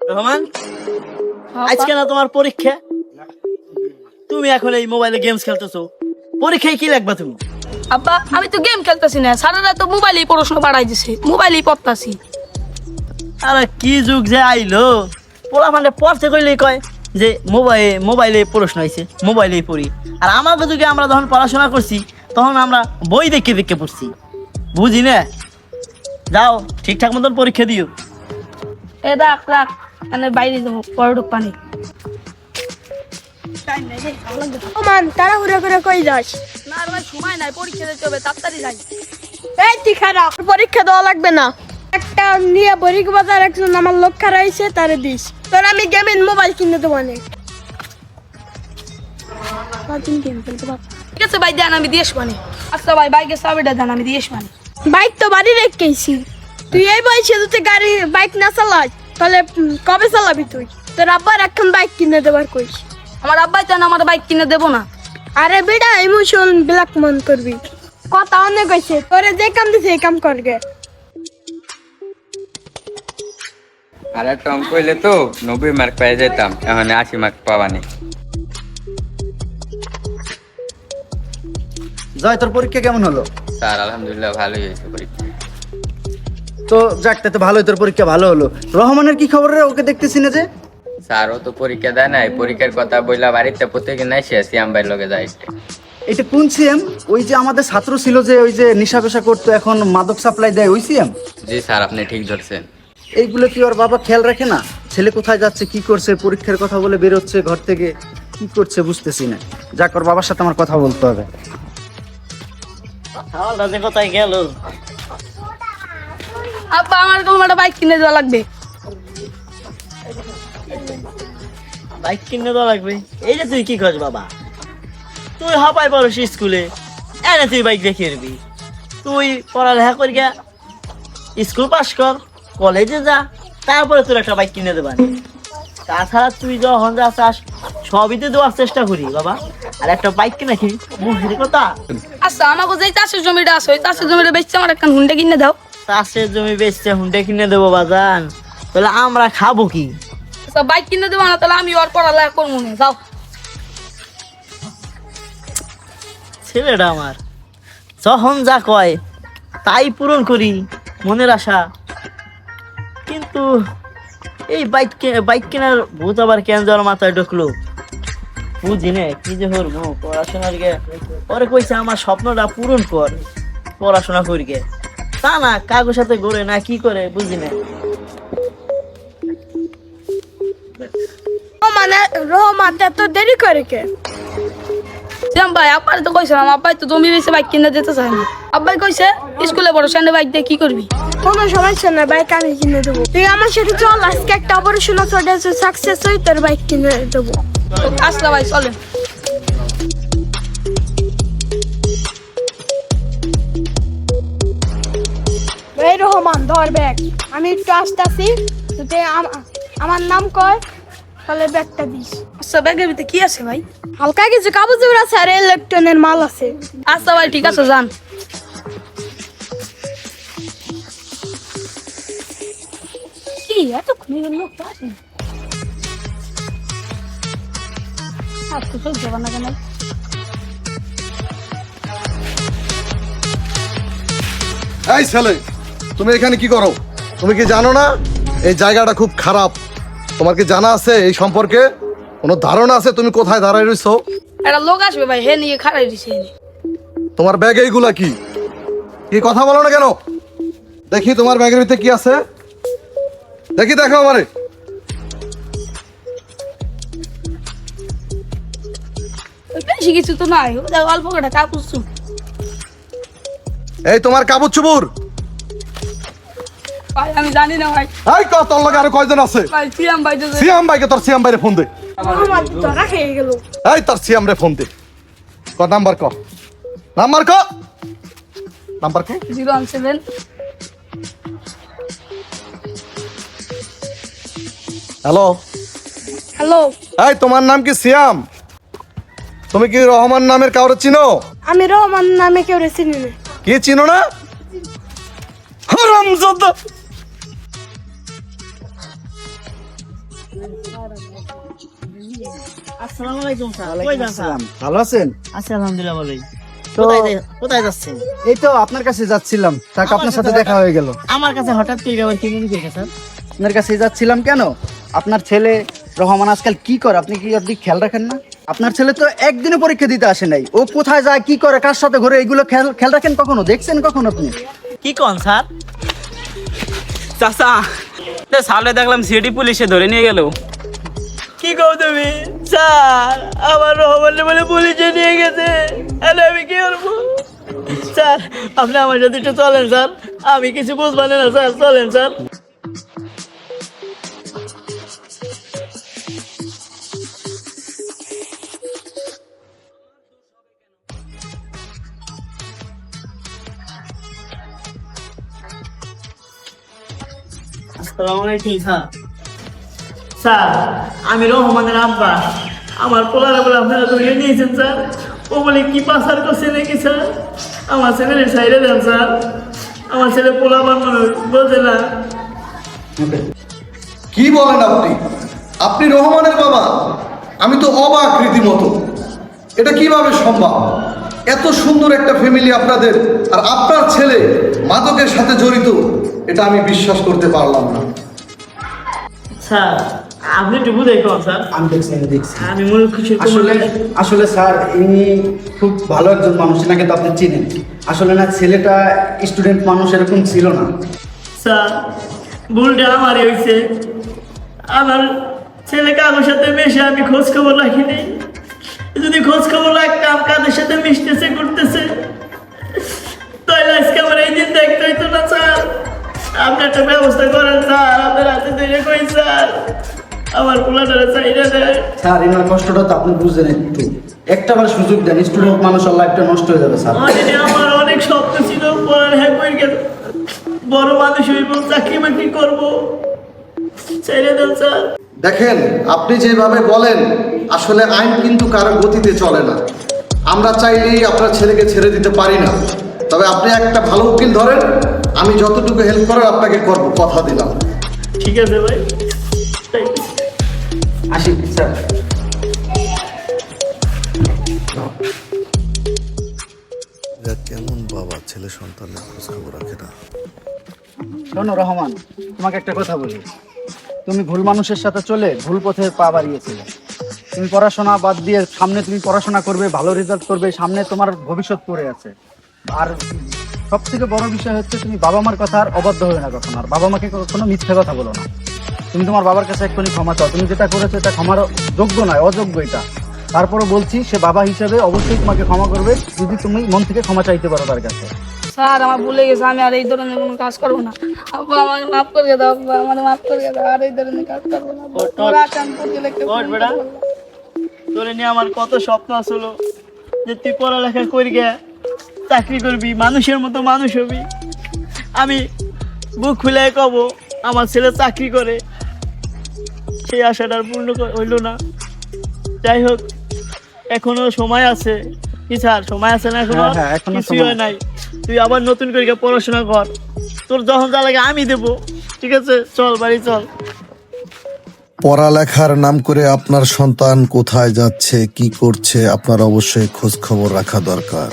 রহমান, আজকে না তোমার পরীক্ষা? তুমি এখন এই মোবাইলে গেমস খেলতেছো, পরীক্ষায় কি লাগবা তুমি? আব্বা আমি তো গেম খেলতেছি না, সারা রাত তো মোবাইলেই পড়াশোনা বাড়াই দিছে, মোবাইলেই পড়তাছি। আরে কি যুগ যে আইলো, পোলা মানে পড়তে কইলেই কয় যে মোবাইলে পড়াশোনা হয়েছে, মোবাইলেই পড়ি। আর আমাকে যুগে আমরা যখন পড়াশোনা করছি তখন আমরা বই দেখে দেখে পড়ছি, বুঝি না? যাও ঠিকঠাক মতন পরীক্ষা দিও। এ রাখ রাখ, মানে বাইরে যাবো, পরে ঢুক পানি। রহমান তাড়াহুড়া করে কই যাস? না রে ভাই, সময় নাই, পরীক্ষা দিতে হবে, তাড়াতাড়ি যাই। এই তুই খারাপ, পরীক্ষা দেওয়া লাগবে না। একটা নিয়ে বরিক বাজার একজন আমার লোক খারাপ হয়েছে, তারে দিস। তোর আমি গেমিং মোবাইল কিনে দেবো অনেক। ঠিক আছে ভাই, দেন আমি দিয়ে আসবানি। আচ্ছা ভাই, বাইকের চাবিটা দেন, আমি দিয়ে আসবানি। বাইক তো বাড়ি রেখেছি। তুই এই বয়সে যদি বাইক না চালাস তাহলে কবে চালাবি তুই? তোর আব্বার এখন বাইক কিনে দেবার কইস। আমার আব্বাই তো আমার বাইক কিনে দেবো না। আরে বেটা ইমোশন ব্ল্যাক মন করবি, কথা অনেক হয়েছে। তোরে যে কাম দিছে এই কাম করবে। আর একটা অঙ্ক হইলে তো 90 মার্ক পেয়ে যেতাম, এখন 80 মার্ক পাবানি। জয়, তোর পরীক্ষা কেমন হলো? স্যার আলহামদুলিল্লাহ ভালোই হয়েছে পরীক্ষা। তো যাক, তাতে ভালোই, তোর পরীক্ষা ভালো হলো। রহমানের কি খবর রে? ওকে দেখতেছি না যে। স্যার ও তো পরীক্ষা দেয় নাই, পরীক্ষার কথা বইলা বাড়িতে প্রত্যেকদিন এসে সিয়াম ভাইয়ের লগে যায়। এটা কোন সিএম? ওই যে আমাদের ছাত্র ছিল যে, ওই যে নেশা পেশা করতো, এখন মাদক সাপ্লাই দেয়, ওই সিএম? জি স্যার, আপনি ঠিক ধরছেন। এইগুলো কি ওর বাবা খেয়াল রাখে না? ছেলে কোথায় যাচ্ছে, কি করছে, পরীক্ষার কথা বলে বেরোচ্ছে ঘর থেকে, কি করছে বুঝতেছি না। যাক, ওর বাবার সাথে আমার কথা বলতে হবে। কোথায় গেল? আব্বা আমার একটা বাইক কিনে দেওয়া লাগবে। বাইক কিনে দেওয়া লাগবে? এই যে তুই কি করছ বাবা, তুই হাঁপাই পড়িস স্কুলে, এনে তুই বাইক দেখে এরবি? তুই পড়ালেখা করি গা, স্কুল পাস কর, কলেজে যা, তারপরে তোর একটা বাইক কিনে দেবা। তাছাড়া তুই যখন যা চাস সবই তো দেওয়ার চেষ্টা করি বাবা, আর একটা বাইক কিনে কি মুখের কথা? আচ্ছা আমাকে যে চাষের জমিটা আছে, ওই চাষের জমিটা বেচছে আমার একটা হুন্ডা কিনে দাও। চাষের জমি বেচছে হুন্ডে কিনে দেবো বাজান? তাহলে আমরা খাবো কি? আচ্ছা বাইক কিনে দেবো না, তাহলে আমি ওর পড়ালেখা করবো না, যাও। ছেলেটা আমার যখন যা কয় তাই পূরণ করি মনের আশা, কিন্তু এই বাইক কেনার ভূত আবার কেন যাওয়ার মাথায় ঢুকলো বুঝি না। কি যে করবো, পড়াশোনার গে পরে কইছে আমার স্বপ্নটা পূরণ কর, পড়াশোনা করি গে, তা না কাগজ সাথে ঘুরে না কি করে বুঝি না। রহমান এত দেরি করে কে? শ্যাম ভাই, আব্বাই তো কইছিলাম, আব্বাই তো জমি বেচে বাইক কিনে দিতে চায় না। আব্বাই কইছে স্কুলে বড় সামনে বাইক দিয়ে কি করবি? কোনো সমস্যা না, বাইক আমি কিনে দেবো। তুই আমার সাথে চল, আজকে একটা অপারেশন আছে, সাকসেস হই তোর বাইক কিনে দেবো। আসলে ভাই চলেন। এই রহমান ধর ব্যাগ, আমি একটু আসতেছি, তুই আমার নাম কর, তাহলে ব্যাগটা দিস। আচ্ছা ব্যাগের ভিতরে কি আছে ভাই? হালকা কিছু কাগজ আছে আর ইলেকট্রনের মাল আছে। আচ্ছা ভাই ঠিক আছে, যান। কি এত লোক আছে? আচ্ছা চল যাবা না কেন? এই ছেলে, তুমি এখানে কি করো? তুমি কি জানো না এই জায়গাটা খুব খারাপ? তোমার কি জানা আছে এই সম্পর্কে? কোনো ধারণা আছে তুমি কোথায় দাঁড়ায় রইছো? একটা লোক আসবে ভাই, হে নিয়ে খাড়াই দিছে। তোমার ব্যাগে এইগুলা কি কি কথা বলো না কেন? দেখি তোমার ব্যাগের ভিতরে কি আছে, দেখি, দেখো আমারে। বেশি কিছু তো নাই, অল্প কটা কাপড়। এই তোমার কাবুর চুবুর ভাই আমি জানি না ভাই। এই কত তোর লগে আরো কয়জন আছে? ভাই সিয়াম ভাই তো সিয়াম ভাইকে, তোর সিয়াম ভাইরে ফোন দে। রহমান ধরা খেয়ে গেল। এই তোর সিয়াম রে ফোন দে, নাম্বার ক, নাম্বার ক, নাম্বার ক। 017। হ্যালো হ্যালো, এই তোমার নাম কি সিয়াম? তুমি কি রহমান নামের কাউরে চিনো? আমি রহমান নামে কেউ চিনি না। কে চিনো না? হারামজাদা! আসসালামু আলাইকুম স্যার, কই যান স্যার? ভালো আছেন? আছি আলহামদুলিল্লাহ ভালোই। তো- কোথায় যাচ্ছেন? এই তো আপনার কাছে যাচ্ছিলাম, তাক আপনার সাথে দেখা হয়ে গেল। আমার কাছে হঠাৎ করে আবার কি মনে করে স্যার? আপনার কাছে যাচ্ছিলাম কেন, আপনার ছেলে রহমান আজকাল কি করে আপনি খেয়াল রাখেন না? আপনার ছেলে তো একদিনও পরীক্ষা দিতে আসে নাই, ও কোথায় যায়, কি করে, কার সাথে ঘুরে, এগুলো খেয়াল রাখেন কখনো? দেখছেন কখনো আপনি? কি কোন স্যার? চাচা সালে দেখলাম সিটি পুলিশে ধরে নিয়ে গেল। কি কও তুমি? স্যার আমার রহমান বলে পুলিশে নিয়ে গেছে, আরে আমি কি করবো? স্যার আপনি আমার সাথে একটু চলেন স্যার, আমি কিছু বুঝবো না স্যার, চলেন স্যার। আসসালামু আলাইকুম স্যার। স্যার আমি রহমানের আব্বা, আমার পোলারে বলে আপনারা ধরিয়ে নিয়েছেন স্যার, ও বলে কি পাচার করছে নাকি স্যার? আমার ছেলের সাইডে দেন স্যার, আমার ছেলে পোলা বানানো বোঝে না। কি বলেন আপনি? আপনি রহমানের বাবা? আমি তো অবাক রীতিমতো। এটা কিভাবে সম্ভব? এত সুন্দর একটা ফ্যামিলি আপনাদের, আর আপনার ছেলে মাদকের সাথে জড়িত, এটা আমি বিশ্বাস করতে পারলাম না। স্যার আপনি একটু বুঝে কোন স্যার, আমি দেখছি। আমি মনে খুশি আসলে স্যার ইনি খুব ভালো একজন মানুষ, নাকি তো আপনি চিনেন। আসলে না, ছেলেটা স্টুডেন্ট মানুষ এরকম ছিল না। স্যার ভুলটা আমারই হয়েছে, আমার ছেলে কারোর সাথে মেশে আমি খোঁজ খবর রাখিনি, যদি খোঁজ খবর রাখতাম কাদের সাথে মিশতেছে করতেছে, তাহলে আজকে আমার এই দিন দেখতে হইতো না স্যার। আপনি একটা ব্যবস্থা করেন স্যার, আপনার হাতে ধরে কই স্যার, আমার পোলাটারে চাইলে দেয়। স্যার এনার কষ্টটা তো আপনি বুঝছেন, একটা বার সুযোগ দেন, স্টুডেন্ট মানুষ আর লাইফটা নষ্ট হয়ে যাবে স্যার। আমার অনেক স্বপ্ন ছিল, পড়ার হ্যাঁ করে গেল, বড় মানুষ হইব, চাকরি বাকরি করবো, চাইলে দেন স্যার। দেখেন, আপনি যেভাবে বলেন, আসলে আইন কিন্তু কারো গতিতে চলে না। আমরা চাইলেই আপনার ছেলেকে ছেড়ে দিতে পারি না। তবে আপনি একটা ভালো উকিল ধরেন, আমি যতটুকু হেল্প করার আপনাকে করব, কথা দিলাম। ঠিক আছে ভাই, আসি স্যার। কেমন বাবা ছেলে সন্তানের খোঁজ খবর রাখে না। শোনো রহমান, তোমাকে একটা কথা বলি, তুমি ভুল মানুষের সাথে চলে ভুল পথে পা বাড়িয়েছিলে। তুমি পড়াশোনা বাদ দিয়ে সামনে তুমি পড়াশোনা করবে, ভালো রেজাল্ট করবে, সামনে তোমার ভবিষ্যৎ পড়ে আছে। আর সব থেকে বড় বিষয় হচ্ছে, তুমি বাবা মার কথা আর অবাধ্য হবে না কখনো, আর বাবা মাকে কোনো মিথ্যে কথা বলো না। তুমি তোমার বাবার কাছে এক্ষুনি ক্ষমা চাও, তুমি যেটা করেছো এটা ক্ষমার যোগ্য নয়, অযোগ্য এটা। তারপরে বলছি, সে বাবা হিসেবে অবশ্যই তোমাকে ক্ষমা করবে, যদি তুমি মন থেকে ক্ষমা চাইতে পারো তার কাছে। স্যার আমার ভুলে গেছে, আমি আর এই ধরনের কোনো কাজ করবো না। আব্বা আমাকে মাফ করে দাও, আব্বা আমাকে মাফ করে দাও, আর এই ধরনের কাজ করবো না। তোরা কানপুর গেলে কেউ ওঠ বেটা, তোরে নিয়ে আমার কত স্বপ্ন আসলো যে তুই পড়ালেখা করি গে, চাকরি করবি, মানুষের মতো মানুষ হবি। আমি বুক খুলে কব আমার ছেলে চাকরি করে, সেই আশাটা আর পূর্ণ হইল না। যাই হোক, এখনো সময় আছে। কি স্যার, সময় আছে না? এখনো হ্যাঁ, এখনো কিছুই সময় হয় নাই। তুই আবার নতুন করে পড়াশোনা কর, তোর যখন যা লাগে আমি দেবো। ঠিক আছে, চল বাড়ি চল। পড়ালেখার নাম করে আপনার সন্তান কোথায় যাচ্ছে, কি করছে, আপনার অবশ্যই খোঁজ খবর রাখা দরকার।